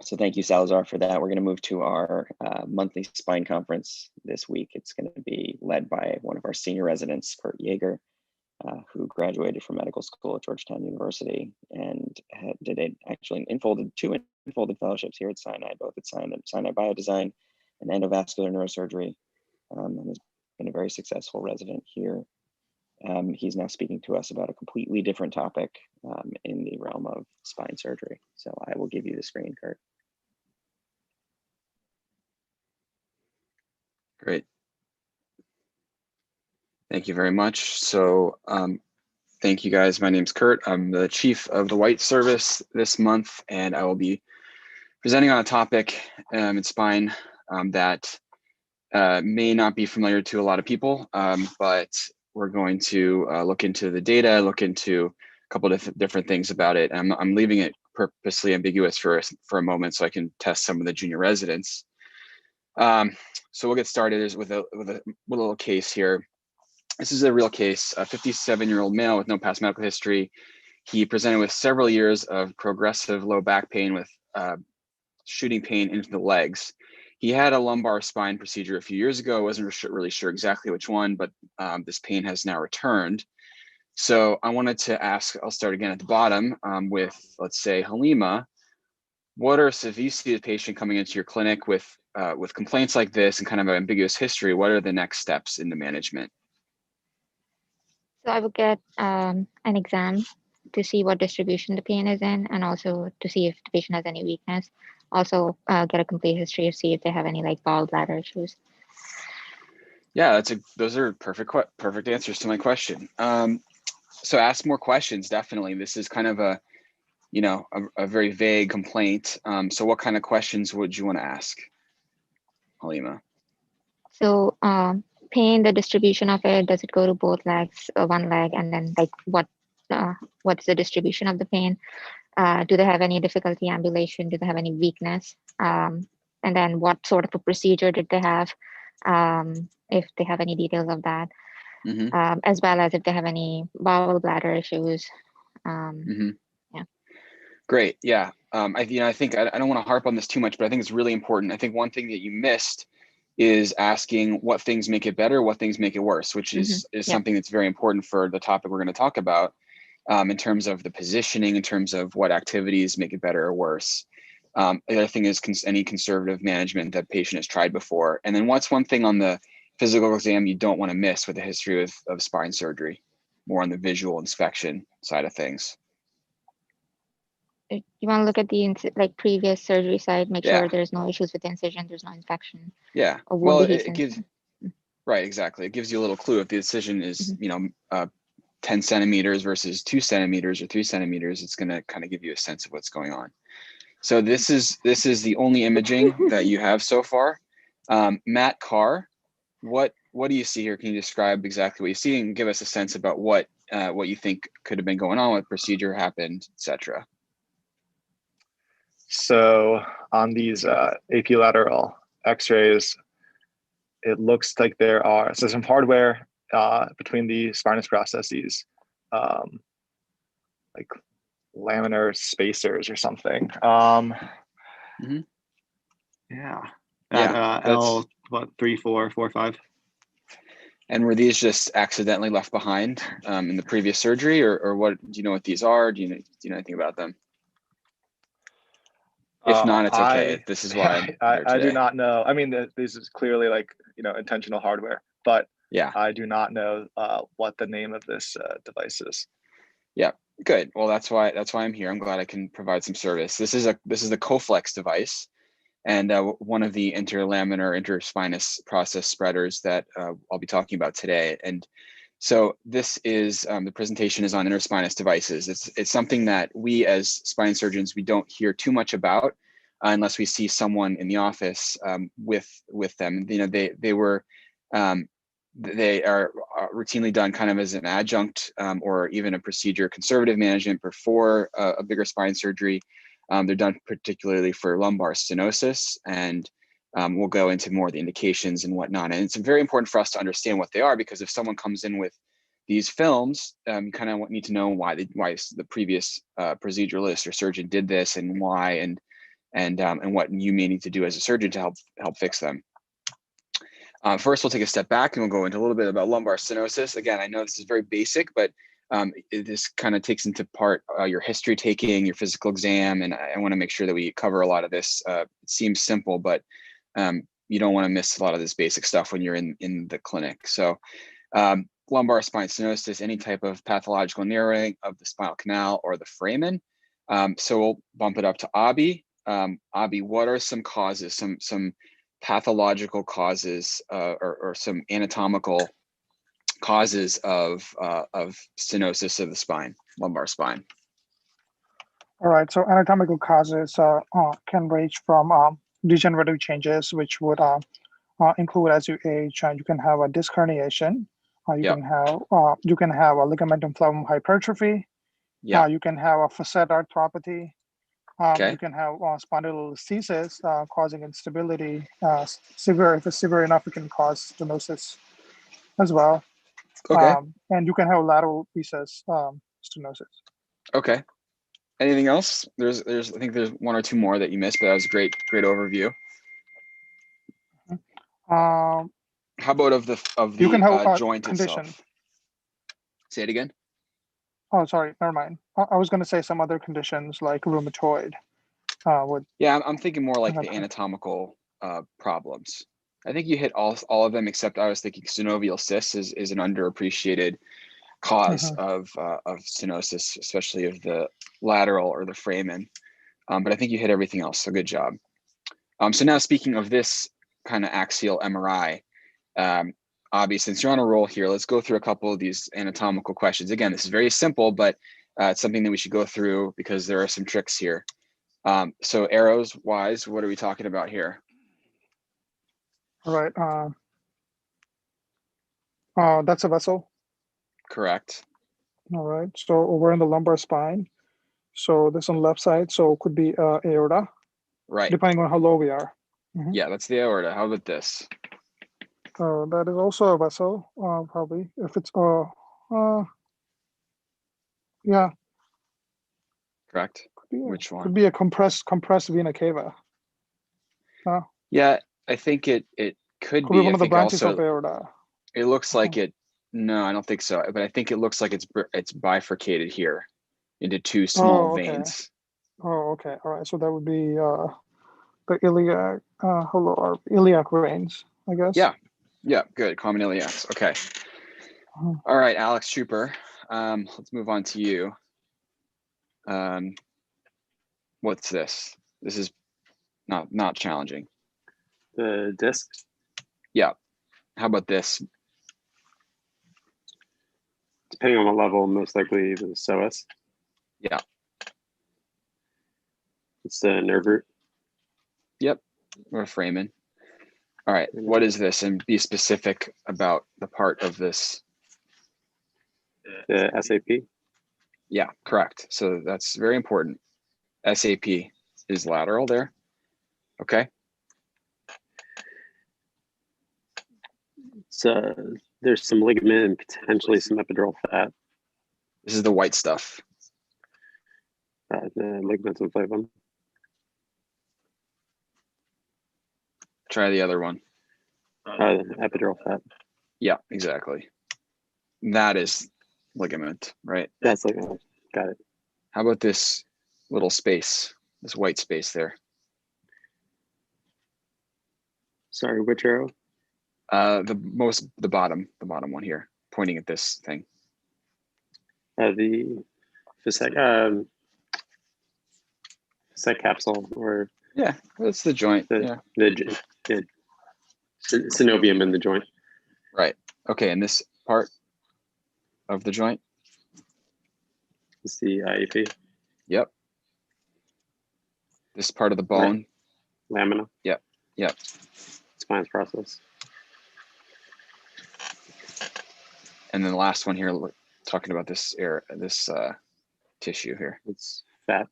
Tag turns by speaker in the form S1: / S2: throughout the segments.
S1: So thank you, Salazar, for that. We're going to move to our monthly spine conference this week. It's going to be led by one of our senior residents, Kurt Yaeger, who graduated from medical school at Georgetown University and actually two enfolded fellowships here at Sinai, both at Sinai Biodesign and endovascular neurosurgery, and has been a very successful resident here. He's now speaking to us about a completely different topic in the realm of spine surgery. So I will give you the screen, Kurt.
S2: Great. Thank you very much. So thank you guys. My name's Kurt. I'm the chief of the White Service this month, and I will be presenting on a topic in spine that may not be familiar to a lot of people, but we're going to look into the data, look into a couple of different things about it. I'm leaving it purposely ambiguous for a moment so I can test some of the junior residents. So we'll get started with a little case here. This is a real case, a 57-year-old male with no past medical history. He presented with several years of progressive low back pain with shooting pain into the legs. He had a lumbar spine procedure a few years ago. I wasn't really sure exactly which one, but this pain has now returned. So I wanted to ask, I'll start again at the bottom with, let's say, Halima. If you see a patient coming into your clinic with complaints like this and kind of an ambiguous history, what are the next steps in the management?
S3: So I would get an exam to see what distribution the pain is in, and also to see if the patient has any weakness. Also get a complete history to see if they have any like bowel bladder issues.
S2: Yeah, those are perfect answers to my question. So ask more questions, definitely. This is kind of a very vague complaint. So what kind of questions would you want to ask, Halima?
S3: So pain, the distribution of it, does it go to both legs or one leg? And then like what's the distribution of the pain? Do they have any difficulty ambulation? Do they have any weakness? And then what sort of a procedure did they have? If they have any details of that, as well as if they have any bowel bladder issues. Yeah.
S2: Great. Yeah. I think I don't want to harp on this too much, but I think it's really important. I think one thing that you missed is asking what things make it better, what things make it worse, which is something that's very important for the topic we're going to talk about in terms of the positioning, in terms of what activities make it better or worse. The other thing is any conservative management that patient has tried before. And then what's one thing on the physical exam you don't want to miss with a history of spine surgery, more on the visual inspection side of things?
S3: You want to look at the previous surgery site, make sure there's no issues with the incision, there's no infection.
S2: Yeah. Well, it gives, right, exactly. It gives you a little clue if the incision is, 10 centimeters versus 2 centimeters or 3 centimeters, it's going to kind of give you a sense of what's going on. So this is the only imaging that you have so far. Matt Carr, what do you see here? Can you describe exactly what you see and give us a sense about what you think could have been going on, what procedure happened, etc.?
S4: So on these apilateral x-rays, it looks like there are some hardware between the spinous processes, like laminar spacers or something.
S5: L, what, 3, 4, 4, 5.
S2: And were these just accidentally left behind in the previous surgery, or what? Do you know what these are? Do you know anything about them? If not, it's okay. This is why
S4: I do not know. I mean, this is clearly intentional hardware, but I do not know what the name of this device is.
S2: Yeah, good. Well, that's why I'm here. I'm glad I can provide some service. This is the Coflex device, and one of the interlaminar interspinous process spreaders that I'll be talking about today. And so this is the presentation is on interspinous devices. It's something that we as spine surgeons, we don't hear too much about unless we see someone in the office with them. They are routinely done kind of as an adjunct or even a procedure conservative management before a bigger spine surgery. They're done particularly for lumbar stenosis, and we'll go into more of the indications and whatnot. And it's very important for us to understand what they are, because if someone comes in with these films, you kind of need to know why the previous proceduralist or surgeon did this and why. And and what you may need to do as a surgeon to help fix them. First, we'll take a step back and we'll go into a little bit about lumbar stenosis. Again, I know this is very basic, but this kind of takes into part your history taking, your physical exam, and I want to make sure that we cover a lot of this. It seems simple, but you don't want to miss a lot of this basic stuff when you're in the clinic. So lumbar spine stenosis, any type of pathological narrowing of the spinal canal or the foramen. So we'll bump it up to Abi. Abi, what are some causes, some pathological causes or some anatomical causes of stenosis of the spine, lumbar spine?
S6: All right, so anatomical causes can range from degenerative changes, which would include as you age. You can have a disc herniation. You can have a ligamentum flavum hypertrophy. You can have a facet arthropathy. You can have spondylolisthesis causing instability. If it's severe enough, it can cause stenosis as well.
S2: Okay.
S6: And you can have lateral recess stenosis.
S2: Okay. Anything else? I think there's one or two more that you missed, but that was a great overview. How about of the
S6: you can have
S2: joint
S6: condition.
S2: itself? Say it again.
S6: Oh, sorry, never mind. I was going to say some other conditions like rheumatoid.
S2: Yeah, I'm thinking more like the anatomical problems. I think you hit all of them, except I was thinking synovial cysts is an underappreciated cause of stenosis, especially of the lateral or the foramen. But I think you hit everything else, so good job. So now speaking of this kind of axial MRI, Abi, since you're on a roll here, let's go through a couple of these anatomical questions. Again, this is very simple, but it's something that we should go through because there are some tricks here. So arrows wise, what are we talking about here?
S6: All right. That's a vessel.
S2: Correct.
S6: All right. So we're in the lumbar spine. So this on the left side. So it could be aorta.
S2: Right.
S6: Depending on how low we are.
S2: Yeah, that's the aorta. How about this?
S6: That is also a vessel, probably. If it's yeah.
S2: Correct. Which one?
S6: Could be a compressed vena cava.
S2: Yeah, I think it could
S6: be
S2: be.
S6: one of the branches
S2: also,
S6: of aorta.
S2: It looks like it. No, I don't think so. But I think it looks like it's bifurcated here into two small veins.
S6: Oh, okay. All right. So that would be the iliac, iliac veins, I guess.
S2: Yeah. Good. Common iliacs. Okay. All right, Alex Trooper. Let's move on to you. What's this? This is not challenging.
S5: The disc.
S2: Yeah. How about this?
S5: Depending on what level, most likely the psoas.
S2: Yeah.
S5: It's the nerve root.
S2: Yep. Or foramen. All right. What is this? And be specific about the part of this.
S5: The SAP.
S2: Yeah, correct. So that's very important. SAP is lateral there. Okay.
S5: So there's some ligament and potentially some epidural fat.
S2: This is the white stuff.
S5: The ligamentum flavum.
S2: Try the other one.
S5: Epidural fat.
S2: Yeah, exactly. That is ligament, right?
S5: That's ligament. Got it.
S2: How about this little space, this white space there?
S5: Sorry, which arrow?
S2: The bottom one here, pointing at this thing.
S5: The facet capsule, or
S2: yeah, that's the joint.
S5: The synovium in the joint.
S2: Right. Okay, and this part of the joint.
S5: It's the IAP.
S2: Yep. This part of the bone.
S5: Right. Lamina.
S2: Yep.
S5: Spinous process.
S2: And then the last one here, talking about this tissue here.
S5: It's fat.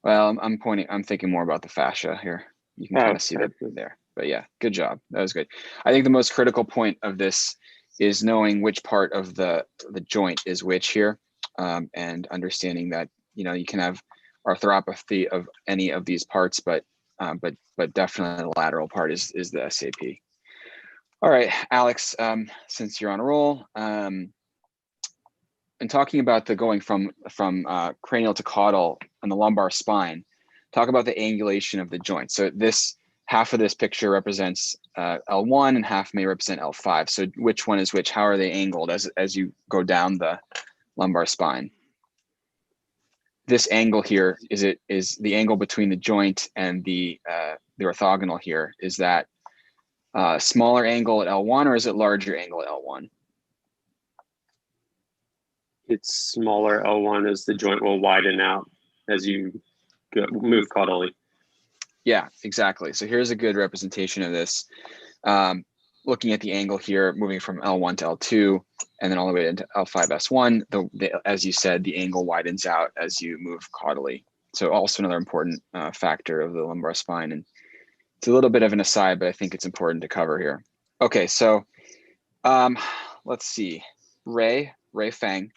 S2: Well, I'm thinking more about the fascia here. You can kind of see that there. But yeah, good job. That was good. I think the most critical point of this is knowing which part of the joint is which here, and understanding that you can have arthropathy of any of these parts, but definitely the lateral part is the SAP. All right, Alex, since you're on a roll, and talking about the going from cranial to caudal on the lumbar spine, talk about the angulation of the joint. So this half of this picture represents L1 and half may represent L5. So which one is which? How are they angled as you go down the lumbar spine? This angle here is the angle between the joint and the orthogonal here. Is that smaller angle at L1 or is it larger angle at L1?
S5: It's smaller L1 as the joint will widen out as you move caudally.
S2: Yeah, exactly. So here's a good representation of this. Looking at the angle here, moving from L1 to L2, and then all the way into L5S1, as you said, the angle widens out as you move caudally. So also another important factor of the lumbar spine. And it's a little bit of an aside, but I think it's important to cover here. Okay, so let's see. Ray Feng,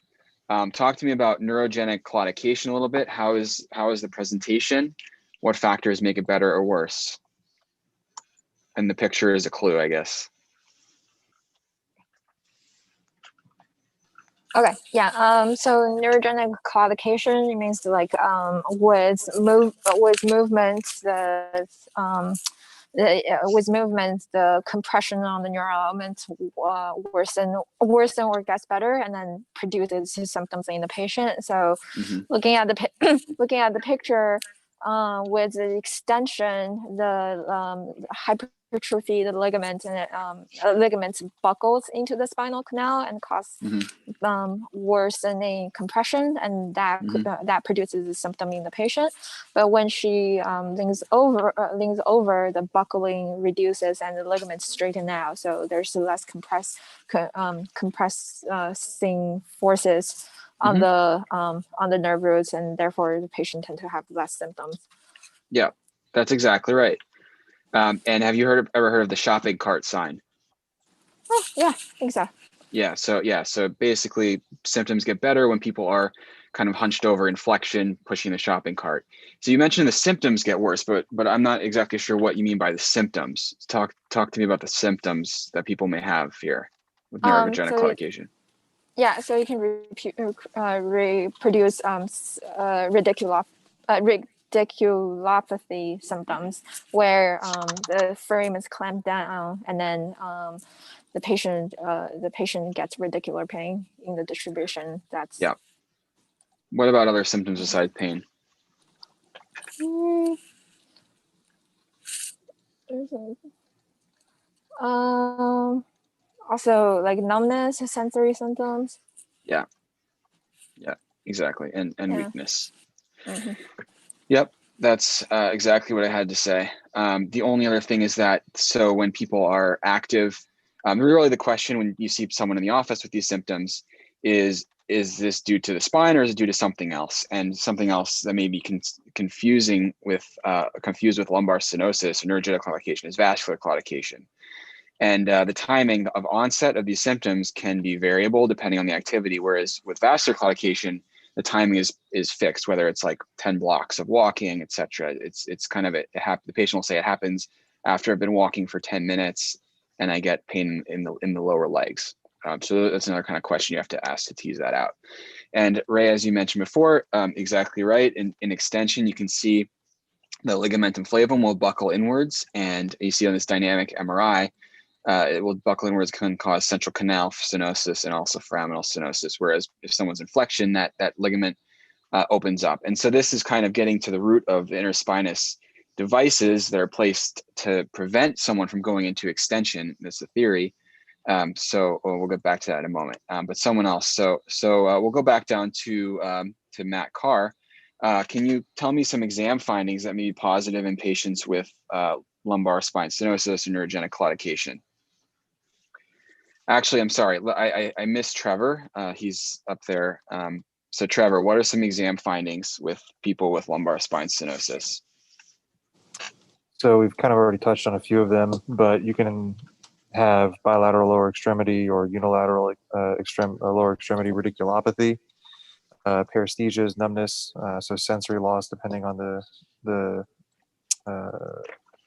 S2: talk to me about neurogenic claudication a little bit. How is the presentation? What factors make it better or worse? And the picture is a clue, I guess.
S7: Okay, yeah. So neurogenic claudication means like with movements the compression on the neural element worsen or gets better, and then produces symptoms in the patient. So, looking at the picture, with the extension, the hypertrophy, the ligament and ligaments buckles into the spinal canal and cause worsening compression, and that produces a symptom in the patient. But when she leans over, the buckling reduces and the ligaments straighten out. So there's less compressing forces on the nerve roots, and therefore the patient tend to have less symptoms.
S2: Yeah, that's exactly right. And have you ever heard of the shopping cart sign?
S7: Oh, yeah, I think so.
S2: Yeah, so basically symptoms get better when people are kind of hunched over in flexion, pushing the shopping cart. So you mentioned the symptoms get worse, but I'm not exactly sure what you mean by the symptoms. Talk to me about the symptoms that people may have here with neurogenic claudication.
S7: Yeah, so you can reproduce radiculopathy symptoms, where the frame is clamped down, and then the patient gets radicular pain in the distribution. That's
S2: yeah. What about other symptoms besides pain?
S7: Also like numbness, sensory symptoms.
S2: Yeah, exactly, and weakness. Yep, that's exactly what I had to say. The only other thing is that, so when people are active, really the question when you see someone in the office with these symptoms is this due to the spine or is it due to something else? And something else that may be confused with lumbar stenosis or neurogenic claudication is vascular claudication. And the timing of onset of these symptoms can be variable depending on the activity, whereas with vascular claudication, the timing is fixed, whether it's like 10 blocks of walking, et cetera. It's kind of, the patient will say it happens after I've been walking for 10 minutes and I get pain in the lower legs. So that's another kind of question you have to ask to tease that out. And Ray, as you mentioned before, exactly right. In extension, you can see the ligamentum flavum will buckle inwards, and you see on this dynamic MRI, it will buckle inwards, can cause central canal stenosis and also foraminal stenosis. Whereas if someone's in flexion, that ligament opens up. And so this is kind of getting to the root of the interspinous devices that are placed to prevent someone from going into extension. That's the theory. So we'll get back to that in a moment. But someone else. So we'll go back down to Matt Carr. Can you tell me some exam findings that may be positive in patients with lumbar spine stenosis or neurogenic claudication? Actually, I'm sorry, I missed Trevor. He's up there. So Trevor, what are some exam findings with people with lumbar spine stenosis?
S8: So we've kind of already touched on a few of them, but you can have bilateral lower extremity or unilateral lower extremity radiculopathy. paresthesias, numbness, so sensory loss depending on the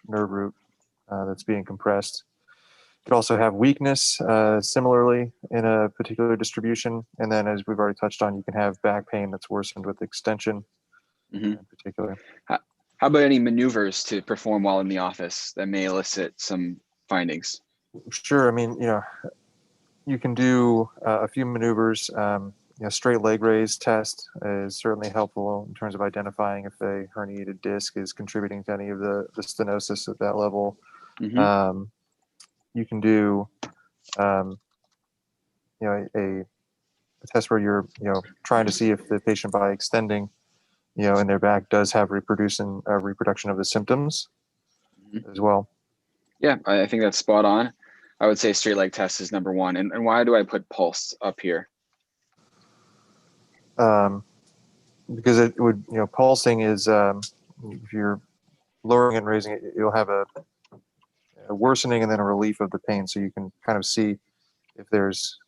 S8: nerve root that's being compressed. You could also have weakness, similarly in a particular distribution. And then, as we've already touched on, you can have back pain that's worsened with extension in particular.
S2: How about any maneuvers to perform while in the office that may elicit some findings?
S8: Sure. I mean, you can do a few maneuvers. Straight leg raise test is certainly helpful in terms of identifying if a herniated disc is contributing to any of the stenosis at that level. You can do, a test where you're, trying to see if the patient, by extending, in their back, does have reproduction of the symptoms as well.
S2: Yeah, I think that's spot on. I would say straight leg test is number one. And why do I put pulse up here?
S8: Because it would, pulsing is, if you're lowering it and raising it, you'll have a worsening and then a relief of the pain. So you can kind of see if there's.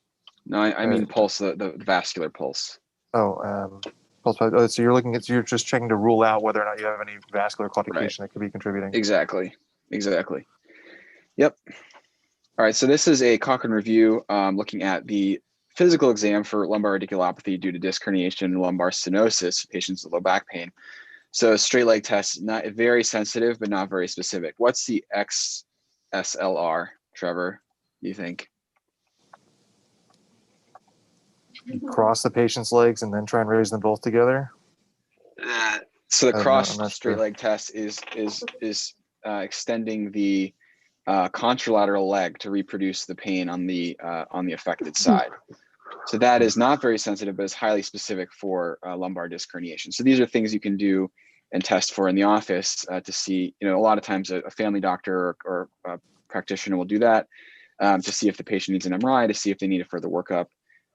S2: No, I mean pulse, the vascular pulse.
S8: Pulse. So you're looking at, so you're just checking to rule out whether or not you have any vascular claudication that could be contributing.
S2: Exactly. Yep. All right. So this is a Cochrane review looking at the physical exam for lumbar radiculopathy due to disc herniation and lumbar stenosis for patients with low back pain. So straight leg test, not very sensitive, but not very specific. What's the XSLR, Trevor, do you think?
S8: Cross the patient's legs and then try and raise them both together.
S2: So the cross straight leg test is extending the contralateral leg to reproduce the pain on the affected side. So that is not very sensitive, but is highly specific for lumbar disc herniation. So these are things you can do and test for in the office to see. A lot of times a family doctor or a practitioner will do that to see if the patient needs an MRI, to see if they need a further workup.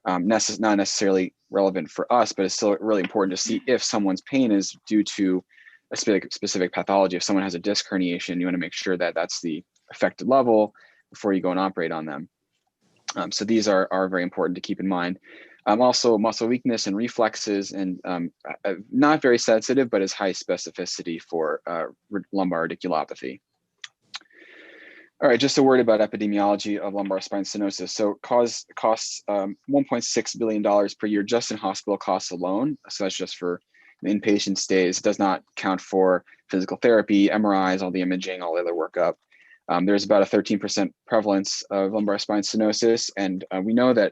S2: Not necessarily relevant for us, but it's still really important to see if someone's pain is due to a specific pathology. If someone has a disc herniation, you want to make sure that that's the affected level before you go and operate on them. So these are very important to keep in mind. Also muscle weakness and reflexes, and not very sensitive, but is high specificity for lumbar radiculopathy. All right, just a word about epidemiology of lumbar spine stenosis. So costs $1.6 billion per year just in hospital costs alone. So that's just for inpatient stays. It does not count for physical therapy, MRIs, all the imaging, all the other workup. There's about a 13% prevalence of lumbar spine stenosis, and we know that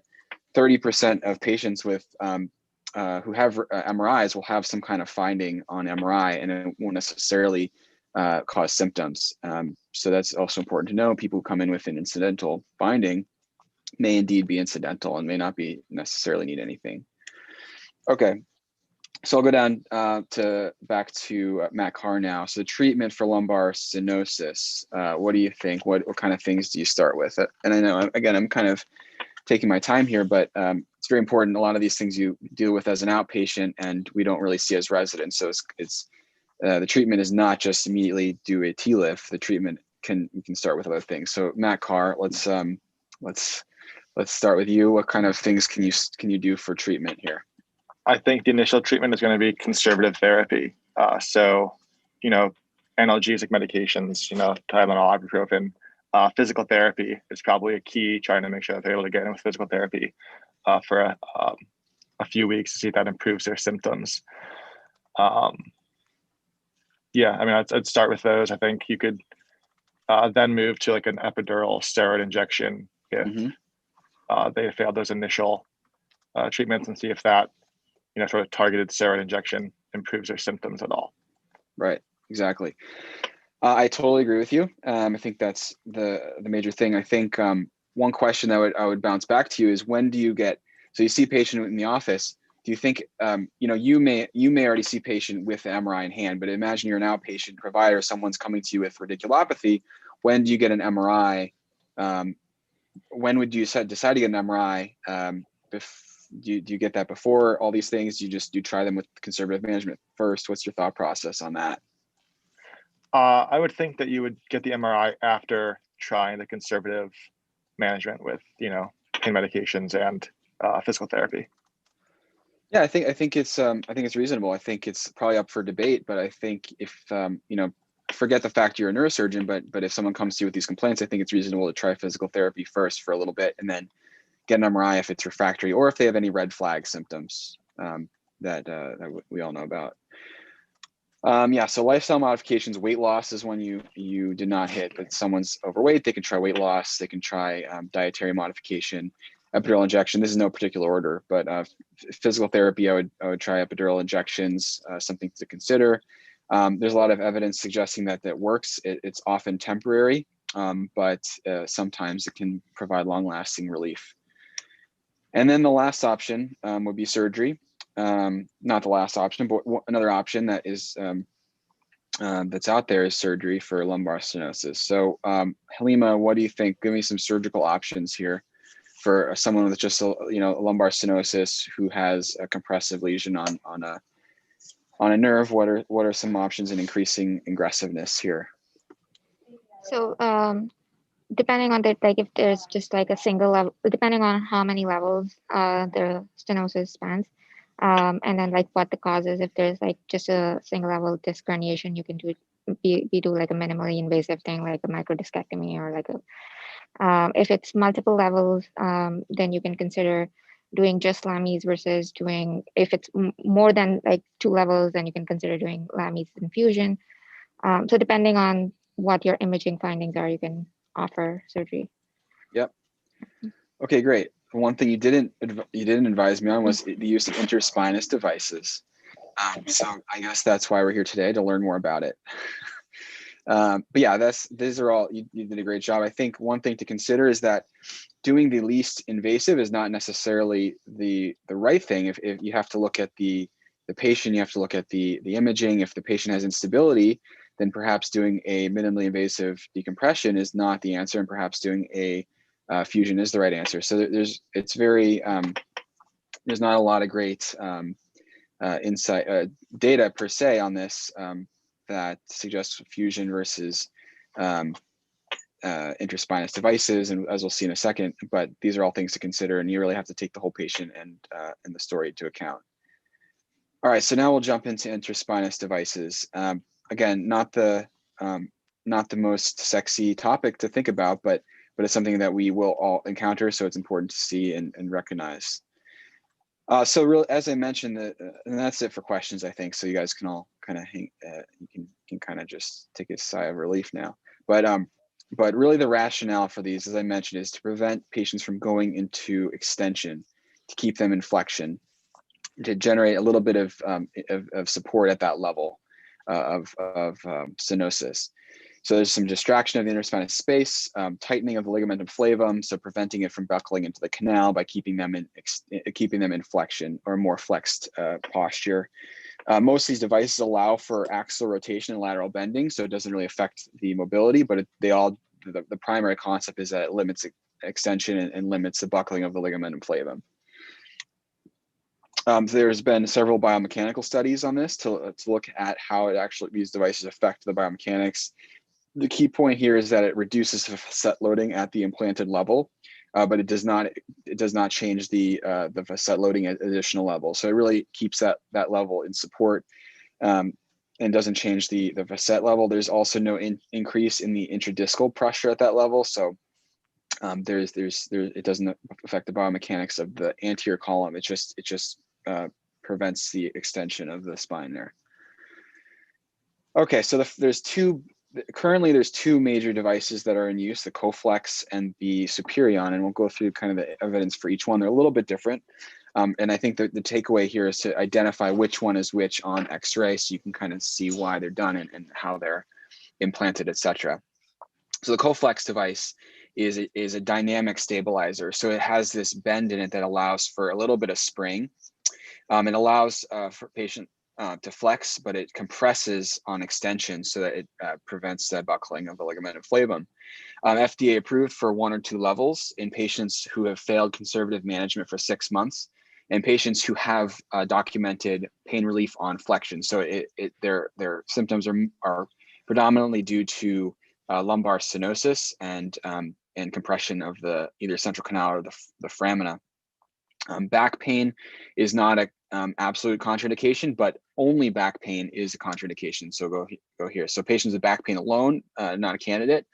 S2: 30% of patients with who have MRIs will have some kind of finding on MRI, and it won't necessarily cause symptoms. So that's also important to know. People who come in with an incidental finding may indeed be incidental and may not be necessarily need anything. Okay, so I'll go down back to Matt Carr now. So the treatment for lumbar stenosis, what do you think? What kind of things do you start with? And I know, again, I'm kind of taking my time here, but it's very important. A lot of these things you deal with as an outpatient and we don't really see as residents. So it's the treatment is not just immediately do a TLIF. The treatment you can start with other things. So Matt Carr, let's start with you. What kind of things can you do for treatment here?
S4: I think the initial treatment is going to be conservative therapy. So, analgesic medications, Tylenol, ibuprofen. Physical therapy is probably a key, trying to make sure that they're able to get in with physical therapy for a few weeks to see if that improves their symptoms. I'd start with those. I think you could then move to like an epidural steroid injection if they failed those initial treatments, and see if that, sort of targeted steroid injection improves their symptoms at all.
S2: Right, exactly. I totally agree with you. I think that's the major thing. I think one question that I would bounce back to you is, when do you get, so you see a patient in the office, do you think, you may already see patient with the MRI in hand, but imagine you're an outpatient provider, someone's coming to you with radiculopathy. When do you get an MRI? When would you decide to get an MRI? Do you get that before all these things? Do you try them with conservative management first? What's your thought process on that?
S4: I would think that you would get the MRI after trying the conservative management with, pain medications and physical therapy.
S2: Yeah, I think it's reasonable. I think it's probably up for debate, but I think if forget the fact you're a neurosurgeon, but if someone comes to you with these complaints, I think it's reasonable to try physical therapy first for a little bit and then get an MRI if it's refractory or if they have any red flag symptoms that we all know about. Yeah, so lifestyle modifications, weight loss is one you did not hit, but someone's overweight, they can try weight loss, they can try dietary modification, epidural injection. This is no particular order, but physical therapy, I would try epidural injections, something to consider. There's a lot of evidence suggesting that works. It's often temporary, but sometimes it can provide long-lasting relief. And then the last option would be surgery. Not the last option, but another option that is that's out there is surgery for lumbar stenosis. So Halima, what do you think? Give me some surgical options here for someone with just a lumbar stenosis who has a compressive lesion on a nerve. What are some options in increasing aggressiveness here?
S3: So depending on like if there's just like a single level, depending on how many levels the stenosis spans, and then like what the cause is. If there's like just a single level disc herniation, you can do like a minimally invasive thing like a microdiscectomy, or like if it's multiple levels, then you can consider doing just Lamies versus doing, if it's more than like 2 levels, then you can consider doing Lamies infusion. So depending on what your imaging findings are, you can offer surgery.
S2: Yep. Okay, great. One thing you didn't advise me on was the use of interspinous devices. So I guess that's why we're here today, to learn more about it. But yeah, these are all, you did a great job. I think one thing to consider is that doing the least invasive is not necessarily the right thing. If you have to look at the patient, you have to look at the imaging. If the patient has instability, then perhaps doing a minimally invasive decompression is not the answer, and perhaps doing a fusion is the right answer. So there's not a lot of great insight data per se on this that suggests fusion versus interspinous devices, and as we'll see in a second. But these are all things to consider, and you really have to take the whole patient and the story into account. All right, so now we'll jump into interspinous devices. Again, not the most sexy topic to think about, but it's something that we will all encounter, so it's important to see and recognize. So really, as I mentioned, and that's it for questions, I think. So you guys can all kind of you can kind of just take a sigh of relief now. But really the rationale for these, as I mentioned, is to prevent patients from going into extension, to keep them in flexion, to generate a little bit of support at that level of stenosis. So there's some distraction of the interspinous space, tightening of the ligamentum flavum, so preventing it from buckling into the canal by keeping them in flexion or more flexed posture. Most of these devices allow for axial rotation and lateral bending, so it doesn't really affect the mobility, but the primary concept is that it limits extension and limits the buckling of the ligamentum flavum. There's been several biomechanical studies on this to look at how these devices affect the biomechanics. The key point here is that it reduces the facet loading at the implanted level, but it does not change the facet loading at additional level. So it really keeps that level in support and doesn't change the facet level. There's also no increase in the intradiscal pressure at that level. So it doesn't affect the biomechanics of the anterior column. It just prevents the extension of the spine there. Okay, so currently there's two major devices that are in use, the Coflex and the Superion, and we'll go through kind of the evidence for each one. They're a little bit different. And I think that the takeaway here is to identify which one is which on X-ray, so you can kind of see why they're done and how they're implanted, etc. So the Coflex device is a dynamic stabilizer. So it has this bend in it that allows for a little bit of spring. It allows for patient to flex, but it compresses on extension so that it prevents the buckling of the ligamentum flavum. FDA approved for 1 or 2 levels in patients who have failed conservative management for 6 months, and patients who have documented pain relief on flexion. So their symptoms are predominantly due to lumbar stenosis and compression of the either central canal or the foramina. Back pain is not a absolute contraindication, but only back pain is a contraindication. So go here. So patients with back pain alone, not a candidate.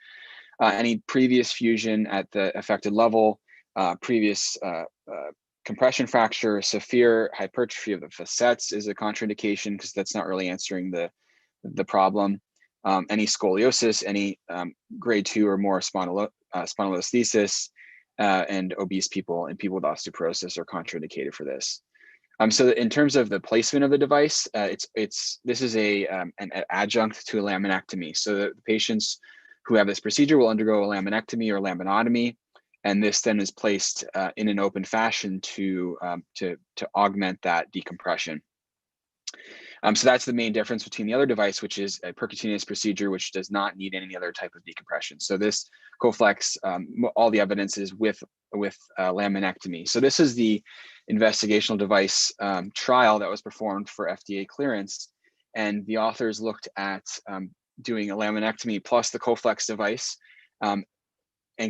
S2: Any previous fusion at the affected level, previous compression fracture, severe hypertrophy of the facets is a contraindication because that's not really answering the problem. Any scoliosis, any grade 2 or more spondylolisthesis, and obese people and people with osteoporosis are contraindicated for this. So in terms of the placement of the device, this is an adjunct to a laminectomy. So the patients who have this procedure will undergo a laminectomy or laminotomy, and this then is placed in an open fashion to augment that decompression. So that's the main difference between the other device, which is a percutaneous procedure, which does not need any other type of decompression. So this Coflex, all the evidence is with laminectomy. So this is the investigational device trial that was performed for FDA clearance. And the authors looked at doing a laminectomy plus the Coflex device and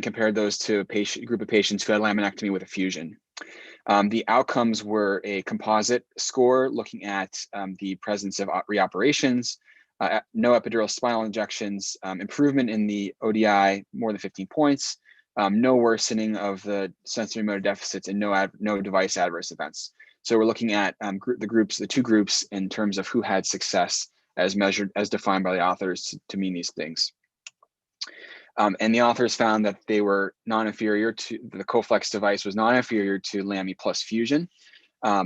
S2: compared those to a group of patients who had laminectomy with a fusion. The outcomes were a composite score looking at the presence of reoperations, no epidural spinal injections, improvement in the ODI more than 15 points, no worsening of the sensory motor deficits, and no device adverse events. So we're looking at the two groups in terms of who had success as measured, as defined by the authors to mean these things. And the authors found that they were non-inferior to, the Coflex device was non-inferior to Lami plus fusion.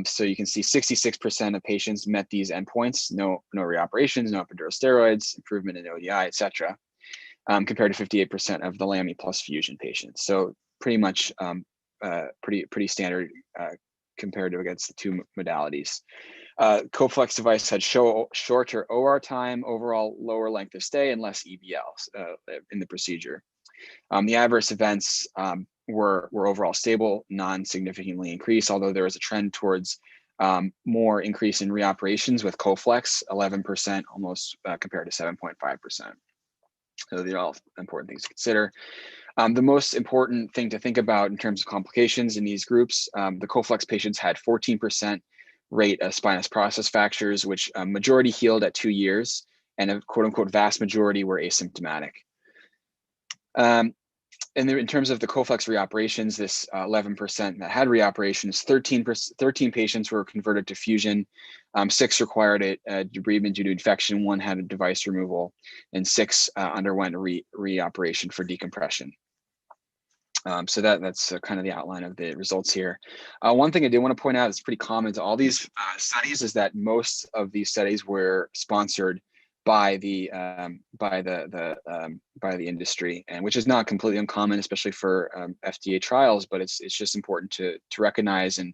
S2: So you can see 66% of patients met these endpoints, no reoperations, no epidural steroids, improvement in ODI, et cetera, compared to 58% of the Lami plus fusion patients. So pretty much pretty standard comparative against the two modalities. Coflex device had shorter OR time, overall lower length of stay, and less EBLs in the procedure. The adverse events were overall stable, non-significantly increased, although there was a trend towards more increase in reoperations with Coflex, 11% almost compared to 7.5%. So these are all important things to consider. The most important thing to think about in terms of complications in these groups, the Coflex patients had 14% rate of spinous process fractures, which majority healed at 2 years, and a quote unquote vast majority were asymptomatic. And in terms of the Coflex reoperations, this 11% that had reoperations, 13 patients were converted to fusion, 6 required a debridement due to infection, 1 had a device removal, and 6 underwent a reoperation for decompression. So that's kind of the outline of the results here. One thing I did want to point out is pretty common to all these studies is that most of these studies were sponsored by the industry, and which is not completely uncommon, especially for FDA trials. But it's just important to recognize and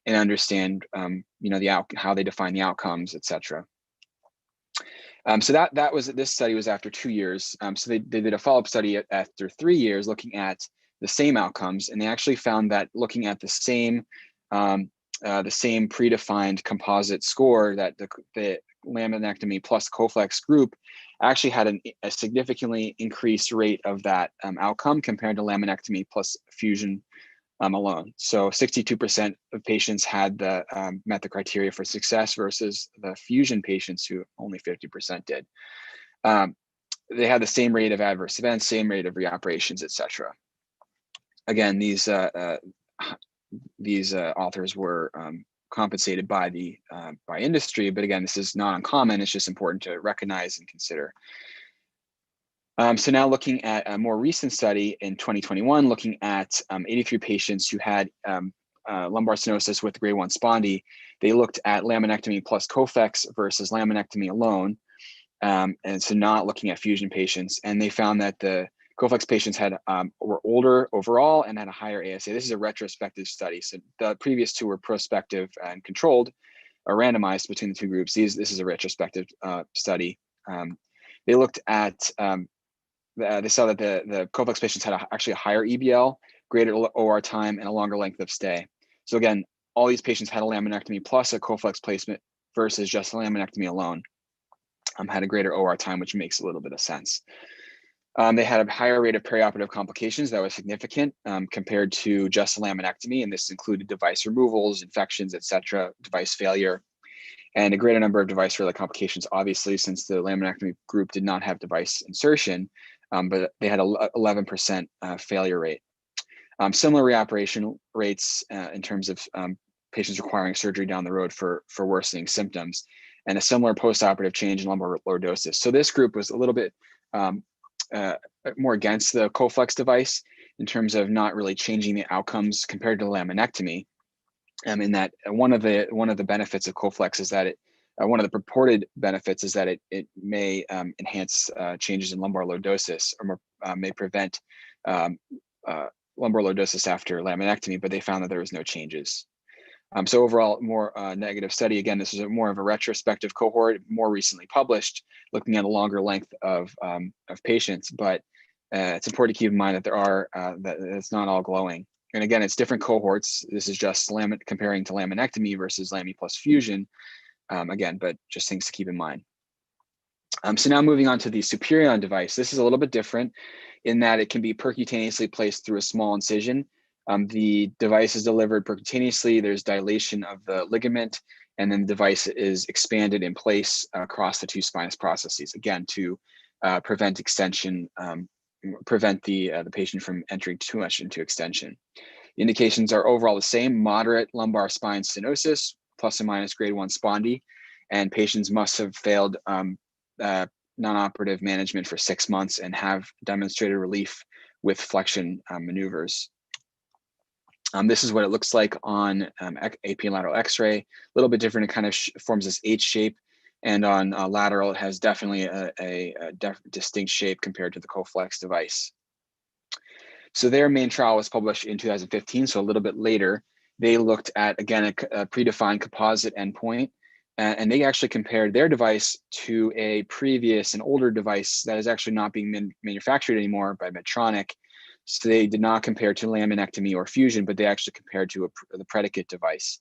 S2: understand how they define the outcomes, etc. So this study was after 2 years. So they did a follow-up study after 3 years, looking at the same outcomes, and they actually found that looking at the same predefined composite score, that the laminectomy plus Coflex group actually had a significantly increased rate of that outcome compared to laminectomy plus fusion alone. So 62% of patients had met the criteria for success versus the fusion patients who only 50% did. They had the same rate of adverse events, same rate of reoperations, etc. Again, these authors were compensated by industry, but again, this is not uncommon. It's just important to recognize and consider. So now looking at a more recent study in 2021, looking at 83 patients who had lumbar stenosis with grade 1 spondy. They looked at laminectomy plus Coflex versus laminectomy alone, and so not looking at fusion patients. And they found that the Coflex patients were older overall and had a higher ASA. This is a retrospective study. So the previous two were prospective and controlled or randomized between the two groups. This is a retrospective study. They looked at, they saw that the Coflex patients had actually a higher EBL, greater OR time, and a longer length of stay. So again, all these patients had a laminectomy plus a Coflex placement versus just a laminectomy alone. Had a greater OR time, which makes a little bit of sense. They had a higher rate of perioperative complications that was significant compared to just laminectomy, and this included device removals, infections, etc., device failure, and a greater number of device-related complications, obviously, since the laminectomy group did not have device insertion, but they had an 11% failure rate. Similar reoperation rates in terms of patients requiring surgery down the road for worsening symptoms, and a similar postoperative change in lumbar lordosis. So this group was a little bit more against the Coflex device in terms of not really changing the outcomes compared to laminectomy. In that one of the benefits of Coflex is that one of the purported benefits is that it may enhance changes in lumbar lordosis, or may prevent lumbar lordosis after laminectomy, but they found that there was no changes. So overall, more negative study. Again, this is more of a retrospective cohort, more recently published, looking at a longer length of patients. But it's important to keep in mind that that it's not all glowing. And again, it's different cohorts. This is just comparing to laminectomy versus lami plus fusion. Again, but just things to keep in mind. So now moving on to the Superion device. This is a little bit different in that it can be percutaneously placed through a small incision. The device is delivered percutaneously. There's dilation of the ligament, and then the device is expanded in place across the two spinous processes, again, to prevent extension, prevent the patient from entering too much into extension. The indications are overall the same: moderate lumbar spine stenosis, plus or minus grade 1 spondy, and patients must have failed non-operative management for 6 months and have demonstrated relief with flexion maneuvers. This is what it looks like on AP and lateral X-ray. A little bit different. It kind of forms this H shape, and on lateral, it has definitely a distinct shape compared to the Coflex device. So their main trial was published in 2015, so a little bit later. They looked at, again, a predefined composite endpoint, and they actually compared their device to a previous and older device that is actually not being manufactured anymore by Medtronic. So they did not compare to laminectomy or fusion, but they actually compared to the predicate device.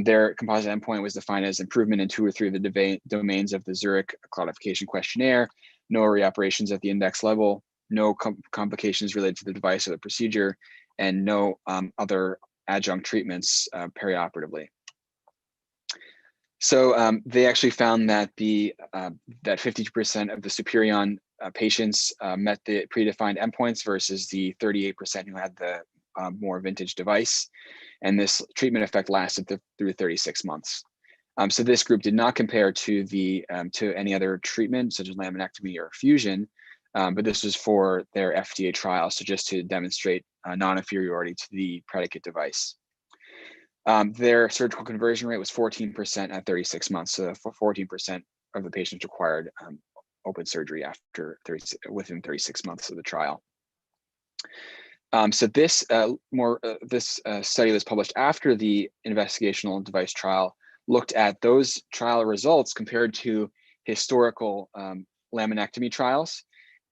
S2: Their composite endpoint was defined as improvement in 2 or 3 of the domains of the Zurich claudication questionnaire, no reoperations at the index level, no complications related to the device or the procedure, and no other adjunct treatments perioperatively. So they actually found that that 52% of the Superion patients met the predefined endpoints versus the 38% who had the more vintage device, and this treatment effect lasted through 36 months. So this group did not compare to to any other treatment such as laminectomy or fusion, but this was for their FDA trial, so just to demonstrate non-inferiority to the predicate device. Their surgical conversion rate was 14% at 36 months. So 14% of the patients required open surgery within 36 months of the trial. So this study was published after the investigational device trial, looked at those trial results compared to historical laminectomy trials.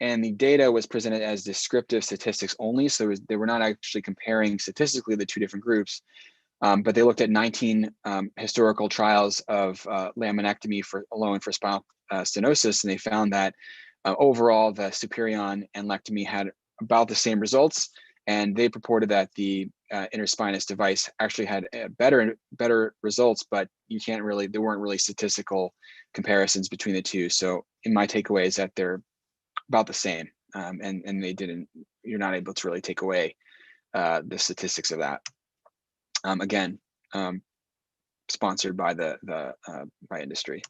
S2: And the data was presented as descriptive statistics only. So they were not actually comparing statistically the 2 different groups. But they looked at 19 historical trials of laminectomy alone for spinal stenosis, and they found that overall the Superion and lectomy had about the same results, and they purported that the interspinous device actually had better results, but there weren't really statistical comparisons between the two. So in my takeaway is that they're about the same, and you're not able to really take away the statistics of that. Again, sponsored by by industry.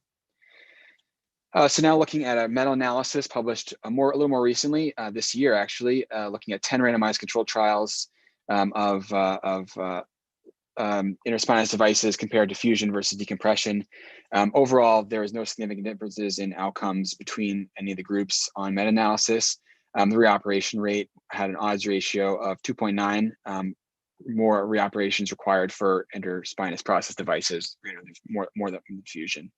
S2: So now looking at a meta-analysis published a little more recently this year, actually, looking at 10 randomized controlled trials of interspinous devices compared to fusion versus decompression. Overall, there was no significant differences in outcomes between any of the groups on meta-analysis. The reoperation rate had an odds ratio of 2.9. More reoperations required for interspinous process devices, more than fusion.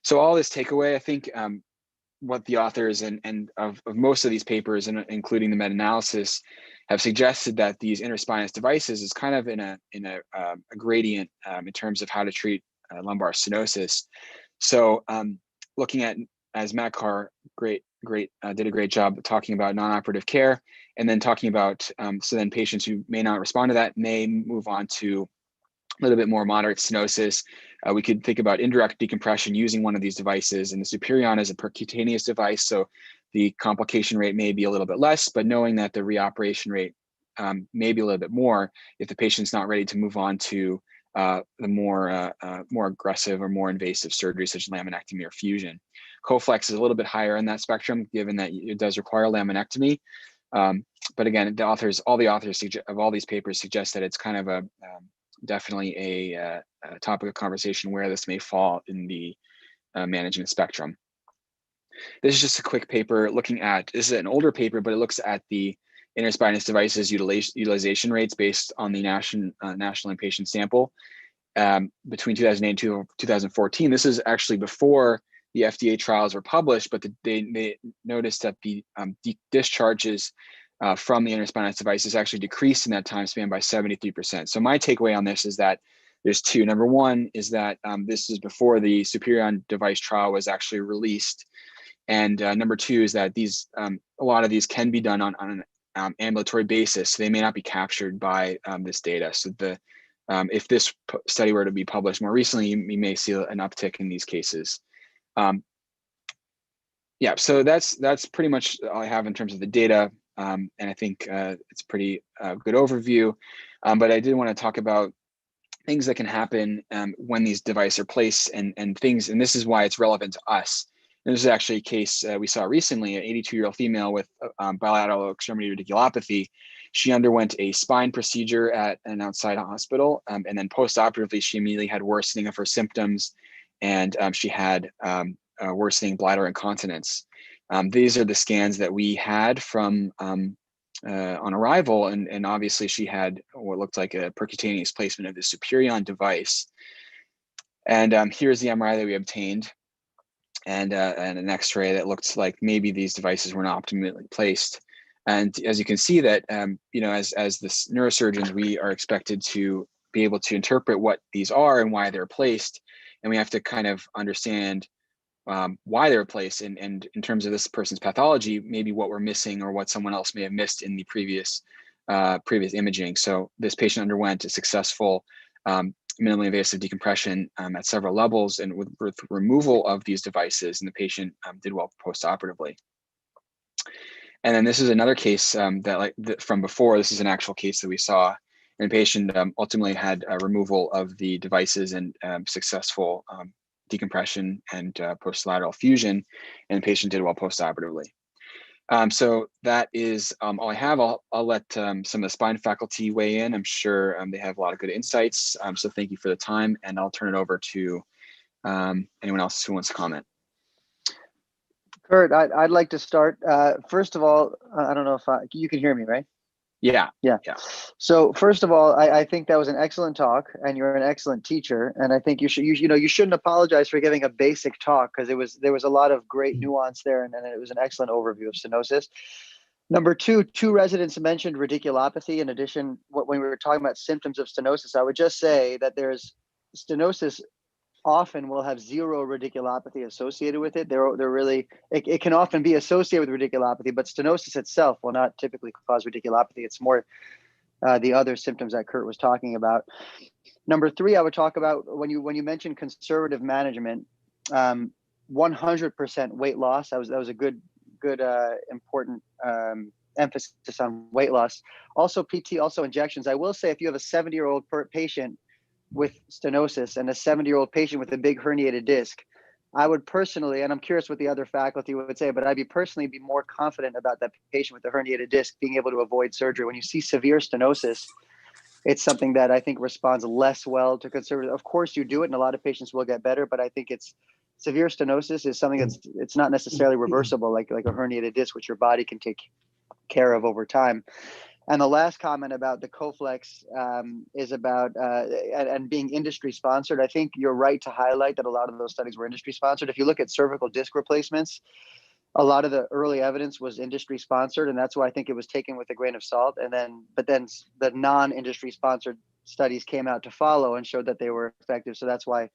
S2: So all this takeaway, I think what the authors and of most of these papers, and including the meta-analysis, have suggested that these interspinous devices is kind of in a gradient in terms of how to treat lumbar stenosis. So looking at, as Matt Carr did a great job talking about non-operative care, and then talking about so then patients who may not respond to that may move on to a little bit more moderate stenosis. We could think about indirect decompression using one of these devices, and the Superion is a percutaneous device, so the complication rate may be a little bit less, but knowing that the reoperation rate may be a little bit more if the patient's not ready to move on to the more aggressive or more invasive surgery such as laminectomy or fusion. Coflex is a little bit higher in that spectrum, given that it does require laminectomy. But again, all the authors of all these papers suggest that it's kind of a definitely a topic of conversation where this may fall in the management spectrum. This is just a quick paper looking at, this is an older paper, but it looks at the interspinous devices utilization rates based on the national inpatient sample between 2008 and 2014. This is actually before the FDA trials were published, but they noticed that the discharges from the interspinous devices actually decreased in that time span by 73%. So my takeaway on this is that there's two. Number one is that this is before the Superion device trial was actually released. And number two is that these a lot of these can be done on an ambulatory basis. So they may not be captured by this data. So if this study were to be published more recently, you may see an uptick in these cases. Yeah, so that's pretty much all I have in terms of the data. And I think it's pretty good overview. But I did want to talk about things that can happen when these devices are placed and things, and this is why it's relevant to us. And this is actually a case we saw recently, an 82-year-old female with bilateral extremity radiculopathy. She underwent a spine procedure at an outside hospital, and then post-operatively, she immediately had worsening of her symptoms, and she had worsening bladder incontinence. These are the scans that we had from on arrival, and obviously she had what looked like a percutaneous placement of the Superion device. And here's the MRI that we obtained, and an X-ray that looked like maybe these devices were not optimally placed. And as you can see that, you know, as the neurosurgeons, we are expected to be able to interpret what these are and why they're placed, and we have to kind of understand why they're placed, and in terms of this person's pathology, maybe what we're missing or what someone else may have missed in the previous imaging. So this patient underwent a successful minimally invasive decompression at several levels, and with removal of these devices, and the patient did well post-operatively. And then this is another case from before. This is an actual case that we saw, and the patient ultimately had a removal of the devices and successful decompression and post-lateral fusion, and the patient did well post-operatively. So that is all I have. I'll let some of the spine faculty weigh in. I'm sure they have a lot of good insights. So thank you for the time, and I'll turn it over to anyone else who wants to comment.
S9: Kurt, I'd like to start. First of all, I don't know if you can hear me, right?
S2: Yeah.
S9: So first of all, I think that was an excellent talk, and you're an excellent teacher. And I think you shouldn't apologize for giving a basic talk, because there was a lot of great nuance there, and it was an excellent overview of stenosis. Number two residents mentioned radiculopathy. In addition, when we were talking about symptoms of stenosis, I would just say that there's stenosis often will have zero radiculopathy associated with it. It can often be associated with radiculopathy, but stenosis itself will not typically cause radiculopathy. It's more the other symptoms that Kurt was talking about. Number three, I would talk about when you mentioned conservative management, 100% weight loss. That was a good important emphasis on weight loss. Also PT, also injections. I will say, if you have a 70-year-old patient with stenosis and a 70-year-old patient with a big herniated disc, I would personally, and I'm curious what the other faculty would say, but I'd personally be more confident about that patient with the herniated disc being able to avoid surgery. When you see severe stenosis, it's something that I think responds less well to conservative. Of course, you do it, and a lot of patients will get better, but I think severe stenosis is something it's not necessarily reversible, like a herniated disc, which your body can take care of over time. And the last comment about the Coflex is about and being industry sponsored. I think you're right to highlight that a lot of those studies were industry sponsored. If you look at cervical disc replacements, a lot of the early evidence was industry sponsored, and that's why I think it was taken with a grain of salt. But then the non-industry sponsored studies came out to follow and showed that they were effective. So that's why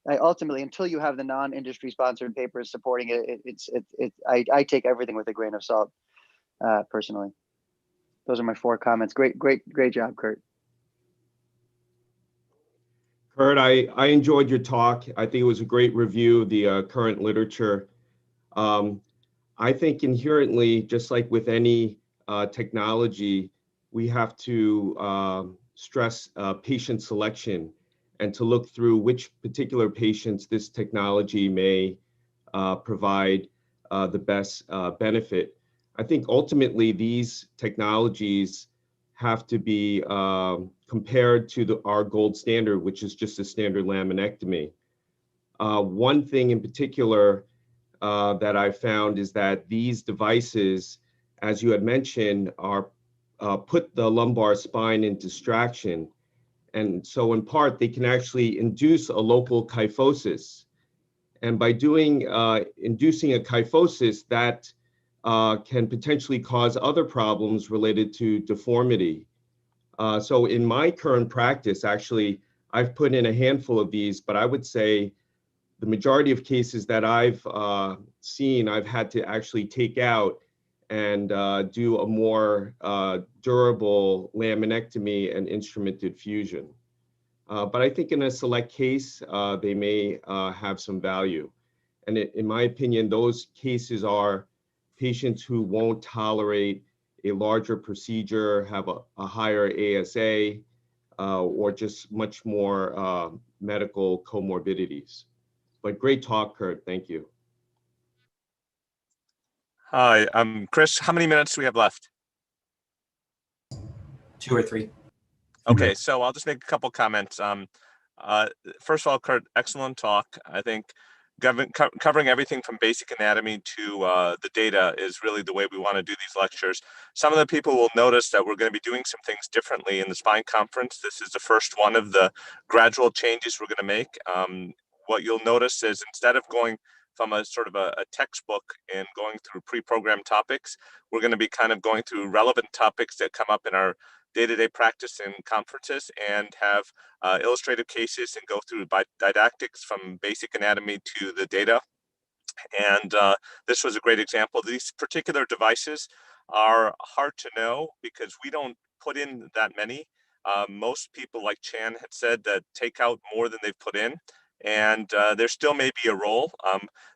S9: I ultimately, until you have the non-industry sponsored papers supporting it, I take everything with a grain of salt, personally. Those are my 4 comments. Great job, Kurt.
S10: Kurt, I enjoyed your talk. I think it was a great review of the current literature. I think inherently, just like with any technology, we have to stress patient selection and to look through which particular patients this technology may provide the best benefit. I think ultimately these technologies have to be compared to our gold standard, which is just a standard laminectomy. One thing in particular that I found is that these devices, as you had mentioned, are put the lumbar spine in distraction. And so in part, they can actually induce a local kyphosis. And by inducing a kyphosis, that can potentially cause other problems related to deformity. So in my current practice, actually, I've put in a handful of these, but I would say the majority of cases that I've seen, I've had to actually take out and do a more durable laminectomy and instrumented fusion. But I think in a select case, they may have some value. And in my opinion, those cases are patients who won't tolerate a larger procedure, have a higher ASA, or just much more medical comorbidities. But great talk, Kurt. Thank you.
S11: Hi, Chris. How many minutes do we have left?
S12: 2 or 3.
S11: Okay, so I'll just make a couple comments. First of all, Kurt, excellent talk. I think covering everything from basic anatomy to the data is really the way we want to do these lectures. Some of the people will notice that we're going to be doing some things differently in the spine conference. This is the first one of the gradual changes we're going to make. What you'll notice is instead of going from a sort of a textbook and going through pre-programmed topics, we're going to be kind of going through relevant topics that come up in our day-to-day practice in conferences and have illustrative cases and go through didactics from basic anatomy to the data. And this was a great example. These particular devices are hard to know because we don't put in that many. Most people, like Chan had said, that take out more than they've put in. And there still may be a role.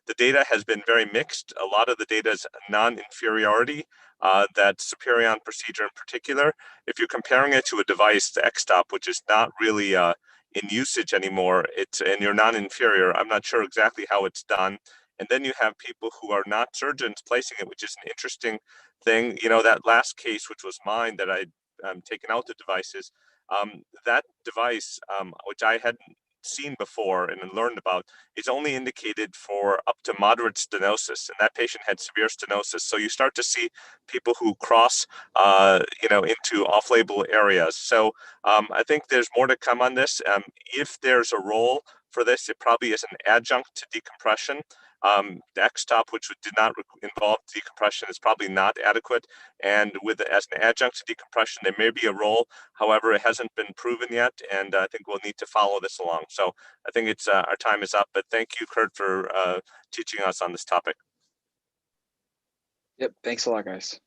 S11: The data has been very mixed. A lot of the data is non-inferiority, that Superion procedure in particular. If you're comparing it to a device, the X-Stop, which is not really in usage anymore, and you're non-inferior, I'm not sure exactly how it's done. And then you have people who are not surgeons placing it, which is an interesting thing. You know, that last case, which was mine, that I'd taken out the devices, that device, which I hadn't seen before and learned about, is only indicated for up to moderate stenosis, and that patient had severe stenosis. So you start to see people who cross into off-label areas. So I think there's more to come on this. If there's a role for this, it probably is an adjunct to decompression. The X-Stop, which did not involve decompression, is probably not adequate. And as an adjunct to decompression, there may be a role. However, it hasn't been proven yet, and I think we'll need to follow this along. So I think it's our time is up. But thank you, Kurt, for teaching us on this topic.
S2: Yep. Thanks a lot, guys.